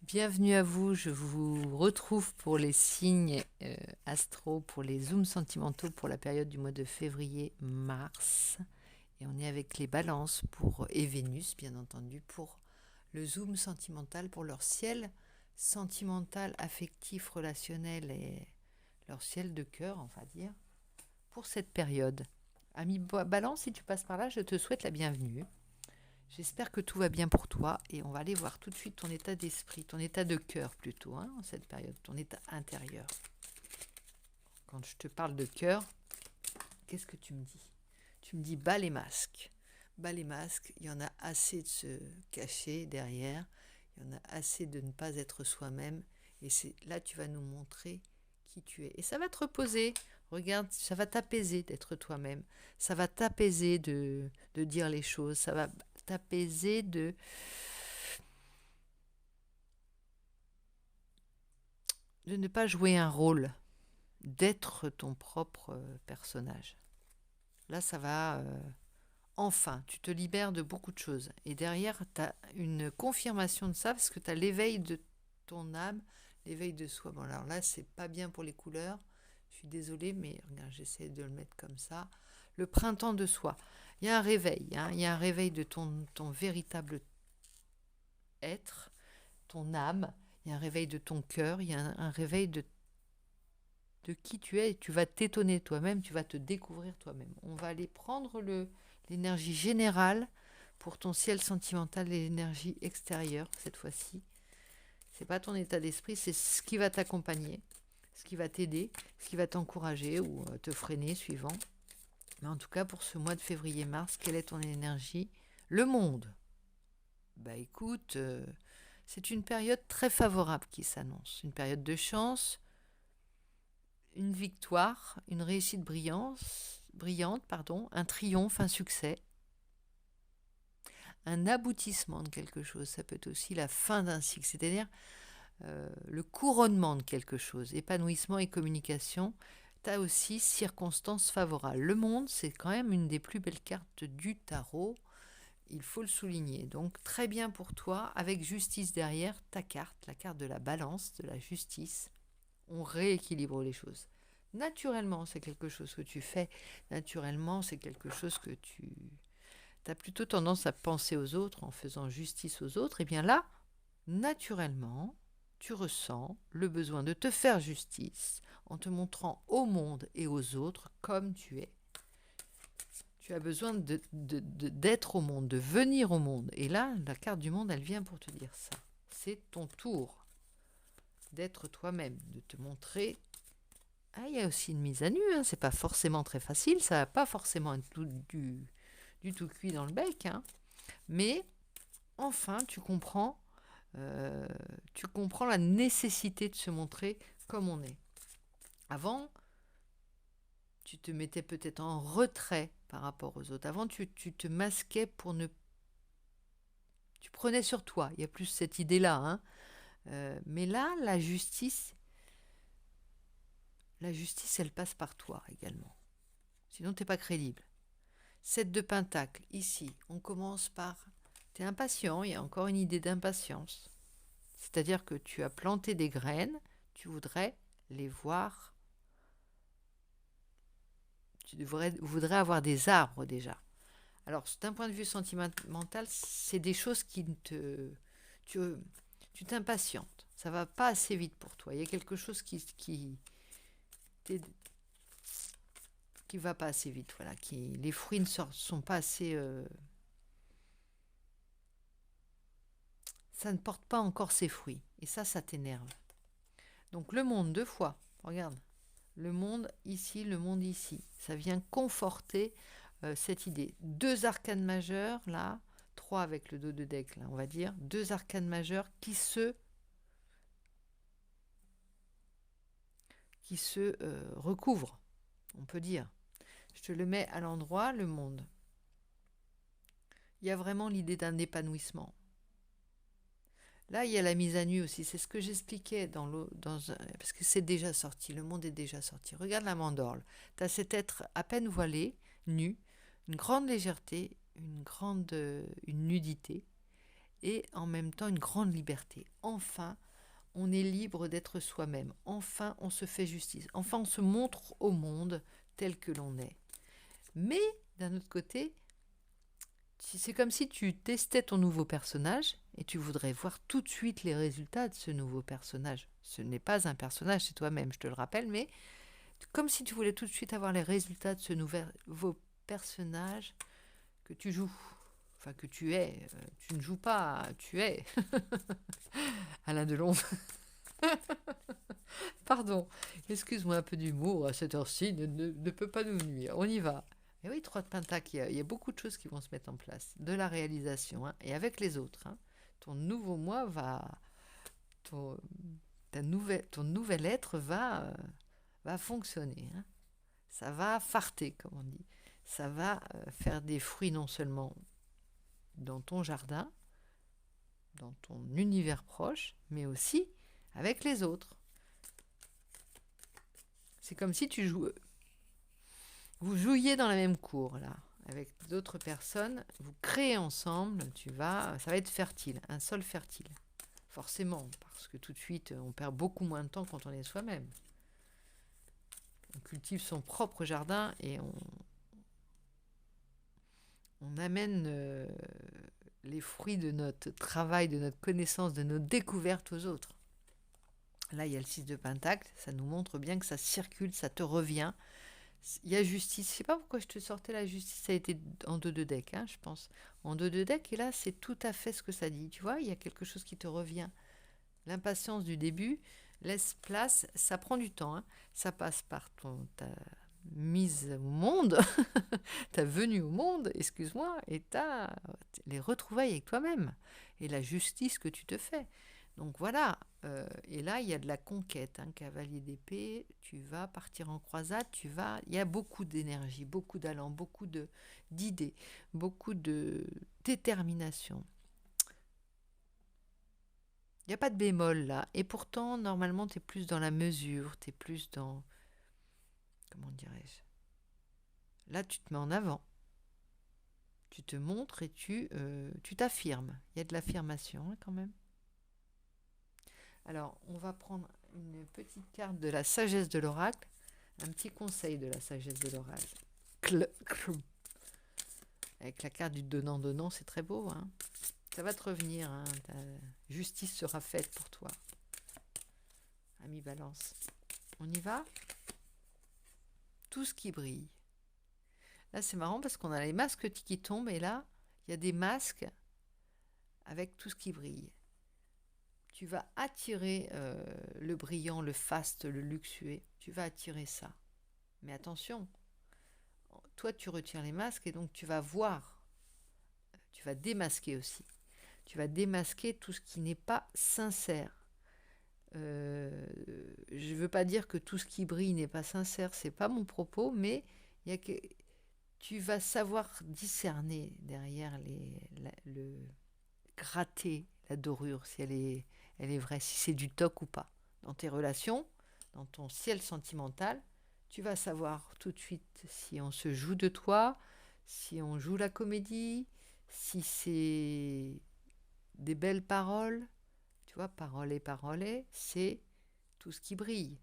Bienvenue à vous, je vous retrouve pour les signes astro, pour les zooms sentimentaux pour la période du mois de février-mars. Et on est avec les balances et Vénus, bien entendu, pour le zoom sentimental, pour leur ciel sentimental, affectif, relationnel et leur ciel de cœur, on va dire, pour cette période. Ami Balance, si tu passes par là, je te souhaite la bienvenue. J'espère que tout va bien pour toi et on va aller voir tout de suite ton état d'esprit, ton état de cœur plutôt, en cette période, ton état intérieur. Quand je te parle de cœur, qu'est-ce que tu me dis? Tu me dis bas les masques. Bas les masques, il y en a assez de se cacher derrière, il y en a assez de ne pas être soi-même et c'est là tu vas nous montrer qui tu es. Et ça va te reposer. Regarde, ça va t'apaiser d'être toi-même. Ça va t'apaiser de dire les choses. Ça va t'apaiser de ne pas jouer un rôle, d'être ton propre personnage. Là, ça va... enfin, tu te libères de beaucoup de choses. Et derrière, tu as une confirmation de ça, parce que tu as l'éveil de ton âme, l'éveil de soi. Bon, alors là, c'est pas bien pour les couleurs. Je suis désolée, mais regarde, j'essaie de le mettre comme ça. Le printemps de soi. Il y a un réveil, il y a un réveil de ton véritable être, ton âme. Il y a un réveil de ton cœur, il y a un réveil de qui tu es. Et tu vas t'étonner toi-même, tu vas te découvrir toi-même. On va aller prendre l'énergie générale pour ton ciel sentimental et l'énergie extérieure cette fois-ci. C'est pas ton état d'esprit, c'est ce qui va t'accompagner, ce qui va t'aider, ce qui va t'encourager ou te freiner suivant. Mais en tout cas, pour ce mois de février-mars, quelle est ton énergie? Le monde. Bah écoute, c'est une période très favorable qui s'annonce. Une période de chance, une victoire, une réussite brillante, un triomphe, un succès, un aboutissement de quelque chose. Ça peut être aussi la fin d'un cycle, c'est-à-dire le couronnement de quelque chose, épanouissement et communication. Tu as aussi circonstances favorables. Le monde, c'est quand même une des plus belles cartes du tarot. Il faut le souligner. Donc très bien pour toi, avec justice derrière, ta carte, la carte de la balance, de la justice. On rééquilibre les choses. Naturellement, c'est quelque chose que tu fais. Naturellement, c'est quelque chose que tu as plutôt tendance à penser aux autres en faisant justice aux autres. Et bien là, naturellement, tu ressens le besoin de te faire justice en te montrant au monde et aux autres comme tu es. Tu as besoin d'être au monde, de venir au monde. Et là, la carte du monde, elle vient pour te dire ça. C'est ton tour d'être toi-même, de te montrer. Ah, il y a aussi une mise à nu, c'est pas forcément très facile, ça va pas forcément être du tout cuit dans le bec, mais enfin, tu comprends la nécessité de se montrer comme on est. Avant, tu te mettais peut-être en retrait par rapport aux autres. Avant, tu te masquais pour ne... Tu prenais sur toi. Il y a plus cette idée-là. Mais là, la justice, elle passe par toi également. Sinon, tu n'es pas crédible. 7 de Pentacle, ici, on commence par... Tu es impatient, il y a encore une idée d'impatience. C'est-à-dire que tu as planté des graines, tu voudrais les voir. Tu voudrais avoir des arbres déjà. Alors, d'un point de vue sentimental, c'est des choses qui te... Tu t'impatientes. Ça va pas assez vite pour toi. Il y a quelque chose qui va pas assez vite. Voilà, les fruits ne sont pas assez... ça ne porte pas encore ses fruits. Et ça t'énerve. Donc, le monde, 2 fois. Regarde. Le monde ici, le monde ici. Ça vient conforter cette idée. 2 arcanes majeures, là. 3 avec le dos de deck, là, on va dire. 2 arcanes majeures qui se recouvrent, on peut dire. Je te le mets à l'endroit, le monde. Il y a vraiment l'idée d'un épanouissement. Là, il y a la mise à nu aussi. C'est ce que j'expliquais parce que c'est déjà sorti. Le monde est déjà sorti. Regarde la mandorle. Tu as cet être à peine voilé, nu, une grande légèreté, une nudité. et en même temps une grande liberté. Enfin, on est libre d'être soi-même. Enfin, on se fait justice. Enfin, on se montre au monde tel que l'on est. Mais, d'un autre côté, c'est comme si tu testais ton nouveau personnage et tu voudrais voir tout de suite les résultats de ce nouveau personnage. Ce n'est pas un personnage, c'est toi-même, je te le rappelle, mais comme si tu voulais tout de suite avoir les résultats de ce nouveau personnage que tu joues. Enfin, que tu es. Tu ne joues pas, tu es. Alain Delon. Pardon, excuse-moi, un peu d'humour à cette heure-ci ne peut pas nous nuire. On y va. Et oui, 3 de Pentacle, il y a beaucoup de choses qui vont se mettre en place. De la réalisation, hein, et avec les autres. Hein. Ton nouveau moi va... Ton, ton nouvel être va fonctionner. Hein. Ça va farter, comme on dit. Ça va faire des fruits non seulement dans ton jardin, dans ton univers proche, mais aussi avec les autres. C'est comme si vous jouiez dans la même cour, là, avec d'autres personnes, vous créez ensemble, ça va être fertile, un sol fertile. Forcément, parce que tout de suite, on perd beaucoup moins de temps quand on est soi-même. On cultive son propre jardin et on amène les fruits de notre travail, de notre connaissance, de nos découvertes aux autres. Là, il y a le 6 de Pentacle, ça nous montre bien que ça circule, ça te revient. Il y a justice. Je ne sais pas pourquoi je te sortais la justice, ça a été en 2 de deck, hein, je pense. En 2 de deck, et là, c'est tout à fait ce que ça dit. Tu vois, il y a quelque chose qui te revient. L'impatience du début laisse place, ça prend du temps. Hein. Ça passe par ta mise au monde, ta venue au monde, excuse-moi, et les retrouvailles avec toi-même, et la justice que tu te fais. Donc voilà, et là il y a de la conquête, hein, cavalier d'épée, tu vas partir en croisade, il y a beaucoup d'énergie, beaucoup d'allant, beaucoup d'idées, beaucoup de détermination. Il n'y a pas de bémol là, et pourtant normalement tu es plus dans la mesure, tu es plus dans, comment dirais-je, là tu te mets en avant, tu te montres et tu t'affirmes, il y a de l'affirmation hein, quand même. Alors, on va prendre une petite carte de la sagesse de l'oracle, un petit conseil de la sagesse de l'oracle. Avec la carte du donnant-donnant, c'est très beau. Hein. Ça va te revenir. Hein. Ta justice sera faite pour toi. Ami Balance. On y va? Tout ce qui brille. Là, c'est marrant parce qu'on a les masques qui tombent et là, il y a des masques avec tout ce qui brille. Tu vas attirer le brillant, le faste, le luxueux. Tu vas attirer ça. Mais attention, toi tu retires les masques et donc tu vas voir, tu vas démasquer aussi. Tu vas démasquer tout ce qui n'est pas sincère. Je ne veux pas dire que tout ce qui brille n'est pas sincère, c'est pas mon propos, mais tu vas savoir discerner derrière le gratter la dorure, si elle est vraie, si c'est du toc ou pas. Dans tes relations, dans ton ciel sentimental, tu vas savoir tout de suite si on se joue de toi, si on joue la comédie, si c'est des belles paroles. Tu vois, parole, c'est tout ce qui brille.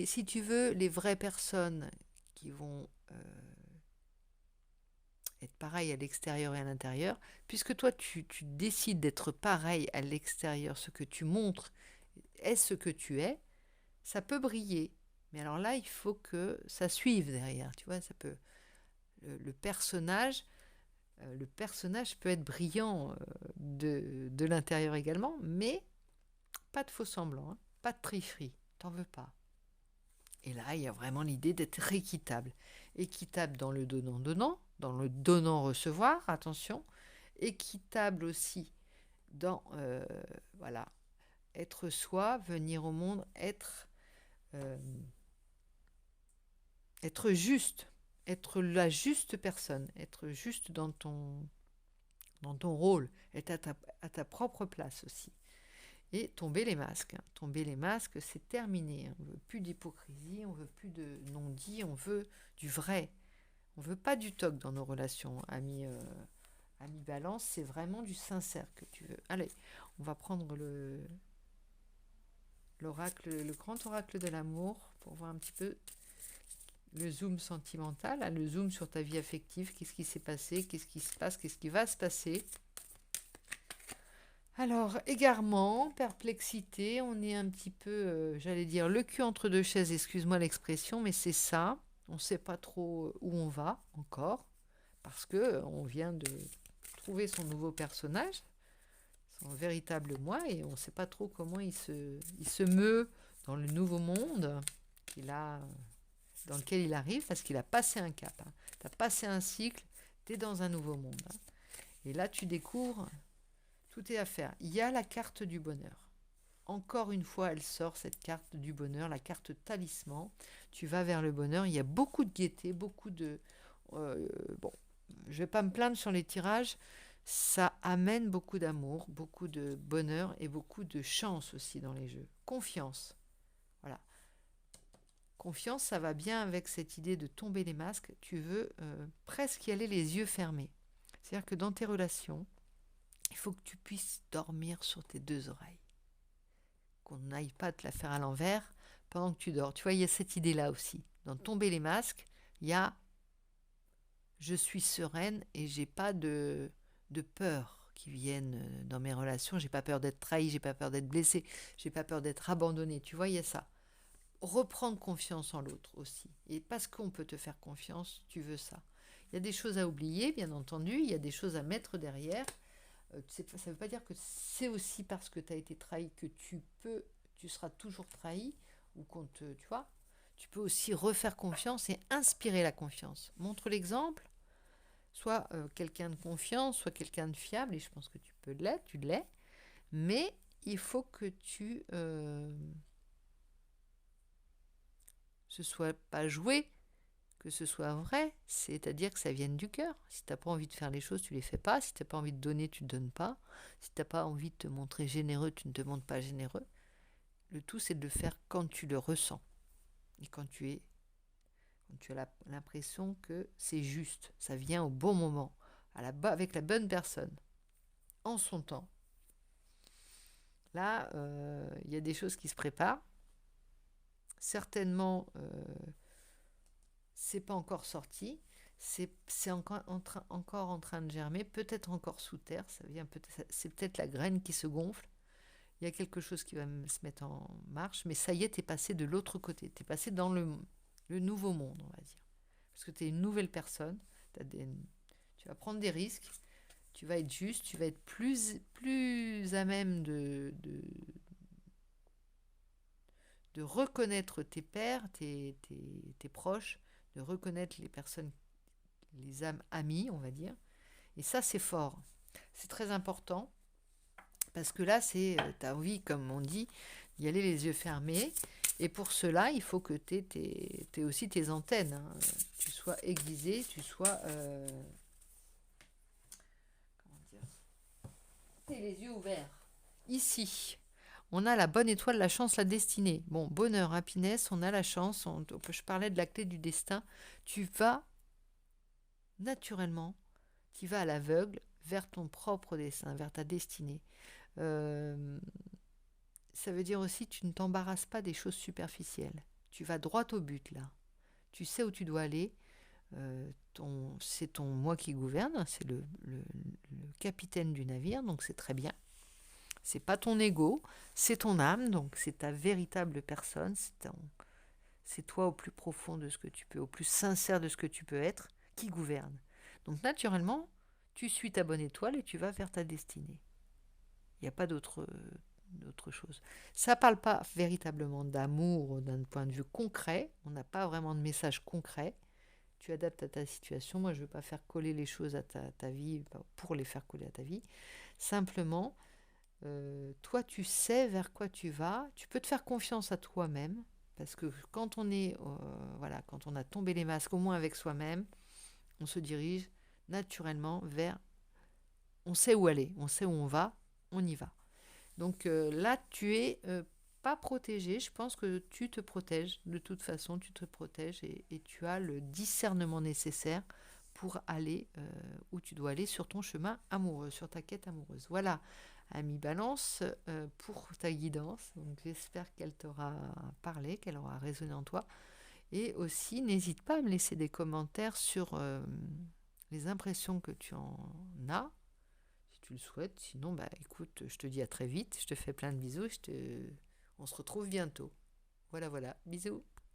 Si tu veux, les vraies personnes qui vont être pareil à l'extérieur et à l'intérieur, puisque toi tu décides d'être pareil à l'extérieur, ce que tu montres est ce que tu es, ça peut briller. Mais alors là, il faut que ça suive derrière, tu vois, ça peut le personnage peut être brillant de l'intérieur également, mais pas de faux semblant, hein, pas de tricherie, t'en veux pas. Et là, il y a vraiment l'idée d'être équitable. Équitable dans le donnant-donnant, dans le donnant-recevoir, attention. Équitable aussi dans, voilà, être soi, venir au monde, être juste, être la juste personne, être juste dans ton rôle, être à ta propre place aussi. Et tomber les masques. Tomber les masques, c'est terminé. On ne veut plus d'hypocrisie, on ne veut plus de non-dit, on veut du vrai. On ne veut pas du toc dans nos relations, amis Ami Balance, c'est vraiment du sincère que tu veux. Allez, on va prendre l'oracle, le grand oracle de l'amour pour voir un petit peu le zoom sentimental, hein, le zoom sur ta vie affective. Qu'est-ce qui s'est passé? Qu'est-ce qui se passe? Qu'est-ce qui va se passer? Alors, égarement, perplexité, on est un petit peu, j'allais dire, le cul entre deux chaises, excuse-moi l'expression, mais c'est ça. On ne sait pas trop où on va encore, parce que on vient de trouver son nouveau personnage, son véritable moi, et on ne sait pas trop comment il se meut dans le nouveau monde qu'il a, dans lequel il arrive, parce qu'il a passé un cap. Hein. Tu as passé un cycle, tu es dans un nouveau monde. Hein. Et là, tu découvres, tout est à faire. Il y a la carte du bonheur. Encore une fois, elle sort, cette carte du bonheur, la carte talisman. Tu vas vers le bonheur. Il y a beaucoup de gaieté, beaucoup de... bon, je vais pas me plaindre sur les tirages. Ça amène beaucoup d'amour, beaucoup de bonheur et beaucoup de chance aussi dans les jeux. Confiance. Voilà. Confiance, ça va bien avec cette idée de tomber les masques. Tu veux presque y aller les yeux fermés. C'est-à-dire que dans tes relations, il faut que tu puisses dormir sur tes deux oreilles. Qu'on n'aille pas te la faire à l'envers pendant que tu dors. Tu vois, il y a cette idée-là aussi. Dans tomber les masques, il y a je suis sereine et j'ai pas de peur qui viennent dans mes relations. J'ai pas peur d'être trahie, j'ai pas peur d'être blessée, j'ai pas peur d'être abandonnée. Tu vois, il y a ça. Reprendre confiance en l'autre aussi. Et parce qu'on peut te faire confiance, tu veux ça. Il y a des choses à oublier, bien entendu. Il y a des choses à mettre derrière. Ça ne veut pas dire que c'est aussi parce que tu as été trahi que tu seras toujours trahi ou tu vois, tu peux aussi refaire confiance et inspirer la confiance. Montre l'exemple, soit quelqu'un de confiance, soit quelqu'un de fiable, et je pense que tu l'es, mais il faut que ce soit pas joué, que ce soit vrai, c'est-à-dire que ça vienne du cœur. Si tu n'as pas envie de faire les choses, tu les fais pas. Si tu n'as pas envie de donner, tu ne donnes pas. Si tu n'as pas envie de te montrer généreux, tu ne te montres pas généreux. Le tout, c'est de le faire quand tu le ressens. Et quand tu as l'impression que c'est juste, ça vient au bon moment, avec la bonne personne, en son temps. Là, il y a des choses qui se préparent. Certainement, c'est pas encore sorti. C'est encore en train de germer, peut-être encore sous terre. C'est peut-être la graine qui se gonfle. Il y a quelque chose qui va se mettre en marche, mais ça y est, tu es passé de l'autre côté. Tu es passé dans le nouveau monde, on va dire. Parce que tu es une nouvelle personne, tu vas prendre des risques, tu vas être juste, tu vas être plus à même de reconnaître tes pairs, tes proches, de reconnaître les personnes, les âmes amies, on va dire. Et ça, c'est fort. C'est très important. Parce que là, tu as envie, comme on dit, d'y aller les yeux fermés. Et pour cela, il faut que tu aies aussi tes antennes. Hein. Tu sois aiguisé, tu sois... comment dire, tu aies les yeux ouverts. Ici, on a la bonne étoile, la chance, la destinée. Bon, bonheur, happiness, on a la chance. Je parlais de la clé du destin. Tu vas naturellement, tu vas à l'aveugle vers ton propre destin, vers ta destinée. Ça veut dire aussi tu ne t'embarrasses pas des choses superficielles. Tu vas droit au but là. Tu sais où tu dois aller. C'est ton moi qui gouverne, c'est le capitaine du navire, donc c'est très bien. C'est pas ton ego, c'est ton âme, donc c'est ta véritable personne, c'est toi au plus profond de ce que tu peux, au plus sincère de ce que tu peux être, qui gouverne. Donc naturellement, tu suis ta bonne étoile et tu vas vers ta destinée. Il n'y a pas d'autre chose. Ça ne parle pas véritablement d'amour d'un point de vue concret. On n'a pas vraiment de message concret. Tu adaptes à ta situation. Moi, je ne veux pas faire coller les choses à ta vie pour les faire coller à ta vie. Simplement, toi, tu sais vers quoi tu vas. Tu peux te faire confiance à toi-même. Parce que quand quand on a tombé les masques, au moins avec soi-même, on se dirige naturellement vers... On sait où aller, on sait où on va, on y va. Donc là, tu es pas protégé. Je pense que tu te protèges. De toute façon, tu te protèges et tu as le discernement nécessaire pour aller où tu dois aller sur ton chemin amoureux, sur ta quête amoureuse. Voilà, Ami Balance, pour ta guidance. Donc j'espère qu'elle t'aura parlé, qu'elle aura résonné en toi. Et aussi, n'hésite pas à me laisser des commentaires sur les impressions que tu en as, si tu le souhaites. Sinon, bah écoute, je te dis à très vite, je te fais plein de bisous, on se retrouve bientôt. Voilà, voilà, bisous.